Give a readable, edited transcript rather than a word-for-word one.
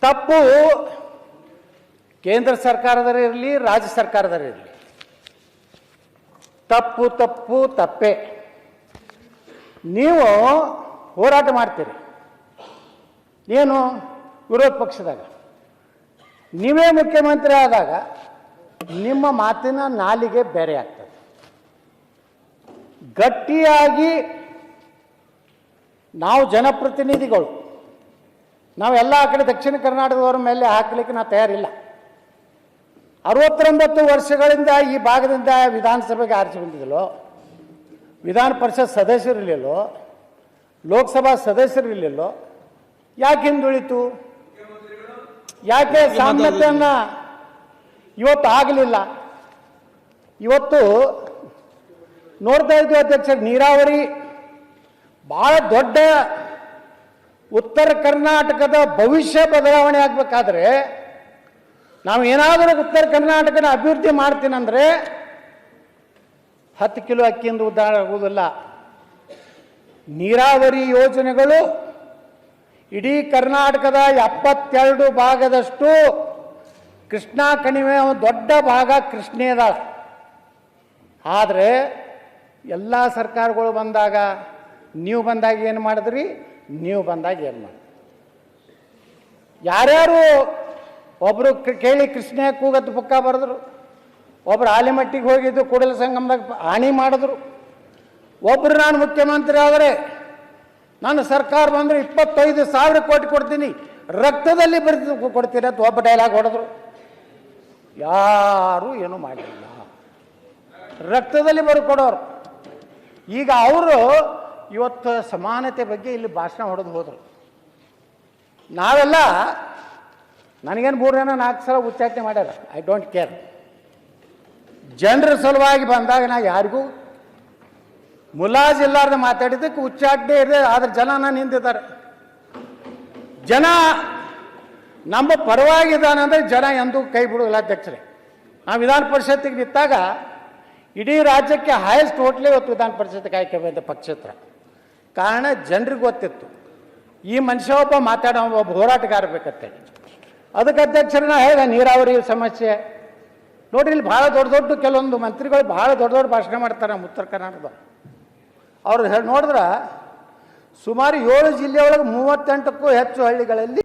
ತಪ್ಪು ಕೇಂದ್ರ ಸರ್ಕಾರದಲ್ಲಿರಲಿ ರಾಜ್ಯ ಸರ್ಕಾರದಲ್ಲಿರಲಿ, ತಪ್ಪು ತಪ್ಪು ತಪ್ಪೇ. ನೀವು ಹೋರಾಟ ಮಾಡ್ತೀರಿ, ಏನು ವಿರೋಧ ಪಕ್ಷದಾಗ ನೀವೇ ಮುಖ್ಯಮಂತ್ರಿ ಆದಾಗ ನಿಮ್ಮ ಮಾತಿನ ನಾಲಿಗೆ ಬೇರೆ ಆಗ್ತದೆ. ಗಟ್ಟಿಯಾಗಿ ನಾವು ಜನಪ್ರತಿನಿಧಿಗಳು ನಾವೆಲ್ಲ ಆ ಕಡೆ ದಕ್ಷಿಣ ಕರ್ನಾಟಕದವರ ಮೇಲೆ ಹಾಕಲಿಕ್ಕೆ ನಾವು ತಯಾರಿಲ್ಲ. 69 ವರ್ಷಗಳಿಂದ ಈ ಭಾಗದಿಂದ ವಿಧಾನಸಭೆಗೆ ಆರಿಸಿ ಬಂದಿದ್ದಲ್ಲೋ, ವಿಧಾನ ಪರಿಷತ್ ಸದಸ್ಯರಿರಲಿಲ್ಲೋ, ಲೋಕಸಭಾ ಸದಸ್ಯರಿರಲಿಲ್ಲೋ, ಯಾಕೆ ಹಿಂದುಳಿತು? ಯಾಕೆ ಸಾಮ್ಯತೆಯನ್ನು ಇವತ್ತು ಆಗಲಿಲ್ಲ? ಇವತ್ತು ನೋಡ್ತಾ ಇದ್ವಿ ಅಧ್ಯಕ್ಷ, ನೀರಾವರಿ ಭಾಳ ದೊಡ್ಡ ಉತ್ತರ ಕರ್ನಾಟಕದ ಭವಿಷ್ಯ ಬದಲಾವಣೆ ಆಗಬೇಕಾದ್ರೆ ನಾವು ಏನಾದರೂ ಉತ್ತರ ಕರ್ನಾಟಕನ ಅಭಿವೃದ್ಧಿ ಮಾಡ್ತೀನಂದ್ರೆ 10 ಕಿಲೋ ಅಕ್ಕಿಯಿಂದ ಉದ್ಧಾರ ಆಗುವುದಿಲ್ಲ. ನೀರಾವರಿ ಯೋಜನೆಗಳು ಇಡೀ ಕರ್ನಾಟಕದ 72 ಭಾಗದಷ್ಟು ಕೃಷ್ಣಾ ಕಣಿವೆ ದೊಡ್ಡ ಭಾಗ ಕೃಷ್ಣೇದಾಳ. ಆದರೆ ಎಲ್ಲ ಸರ್ಕಾರಗಳು ಬಂದಾಗ ನೀವು ಬಂದಾಗ ಏನು ಮಾಡಿದ್ರಿ, ನೀವು ಬಂದಾಗ ಏನು ಮಾಡಿದ್ರಿ? ಯಾರ್ಯಾರು ಒಬ್ಬರು ಕೇಳಿ ಕೃಷ್ಣ ಕೂಗತ್ತು ಪುಕ್ಕ ಬರೆದ್ರು, ಒಬ್ಬರು ಆಲಿಮಟ್ಟಿಗೆ ಹೋಗಿದ್ದು ಕೂಡಲ ಸಂಗಮದಾಗ ಹಾನಿ ಮಾಡಿದ್ರು, ಒಬ್ಬರು ನಾನು ಮುಖ್ಯಮಂತ್ರಿ ಆದರೆ ನಾನು ಸರ್ಕಾರ ಬಂದರೆ 25,000 ಕೋಟಿ ಕೊಡ್ತೀನಿ, ರಕ್ತದಲ್ಲಿ ಬರೆದು ಕೊಡ್ತೀನಿ ಅಂತ ಒಬ್ಬ ಡೈಲಾಗ್ ಹೊಡೆದ್ರು. ಯಾರೂ ಏನೂ ಮಾಡಲಿಲ್ಲ, ರಕ್ತದಲ್ಲಿ ಬರ್ಕೊಡೋರು. ಈಗ ಅವರು ಇವತ್ತು ಸಮಾನತೆ ಬಗ್ಗೆ ಇಲ್ಲಿ ಭಾಷಣ ಹೊಡೆದು ಹೋದರು. ನಾವೆಲ್ಲ ನನಗೇನು 3-4 ಸಲ ಉಚ್ಚಾಟನೆ ಮಾಡ್ಯಾರ, ಐ ಡೋಂಟ್ ಕೇರ್. ಜನರ ಸಲುವಾಗಿ ಬಂದಾಗ ನಾ ಯಾರಿಗೂ ಮುಲಾಜಿಲ್ಲಾರ್ದೆ ಮಾತಾಡಿದ್ದಕ್ಕೆ ಉಚ್ಚಾಟನೆ ಇದೆ. ಆದರೆ ಜನ ನಾನು ನಿಂತಿದ್ದಾರೆ. ಜನ ನಮ್ಮ ಪರವಾಗಿದ್ದಾನಂದರೆ ಜನ ಎಂದೂ ಕೈ ಬಿಡೋಲ್ಲ ಅಧ್ಯಕ್ಷರೇ. ನಾವು ವಿಧಾನ ಪರಿಷತ್ತಿಗೆ ನಿಂತಾಗ ಇಡೀ ರಾಜ್ಯಕ್ಕೆ ಹೈಯೆಸ್ಟ್ ಹೋಟ್ಲೇ ಇವತ್ತು ವಿಧಾನ ಪರಿಷತ್ತಿಗೆ ಆಯ್ಕೆ ಬಂದ ಪಕ್ಷೇತರ. ಕಾರಣ ಜನರಿಗೆ ಗೊತ್ತಿತ್ತು ಈ ಮನುಷ್ಯ ಒಬ್ಬ ಮಾತಾಡೋ ಒಬ್ಬ ಹೋರಾಟಗಾರ ಬೇಕಂತೇಳಿ. ಅದಕ್ಕೆ ಅಧ್ಯಕ್ಷರನ್ನ ಹೇಳಿದ ನೀರಾವರಿ ಸಮಸ್ಯೆ ನೋಡ್ರಿ, ಇಲ್ಲಿ ಭಾಳ ದೊಡ್ಡ ದೊಡ್ಡ ಕೆಲವೊಂದು ಮಂತ್ರಿಗಳು ಭಾಳ ದೊಡ್ಡ ದೊಡ್ಡ ಭಾಷಣ ಮಾಡ್ತಾರೆ ನಮ್ಮ ಉತ್ತರ ಕರ್ನಾಟಕದ. ಅವ್ರು ನೋಡಿದ್ರೆ ಸುಮಾರು 7 ಜಿಲ್ಲೆಯೊಳಗೆ 38ಕ್ಕೂ ಹೆಚ್ಚು ಹಳ್ಳಿಗಳಲ್ಲಿ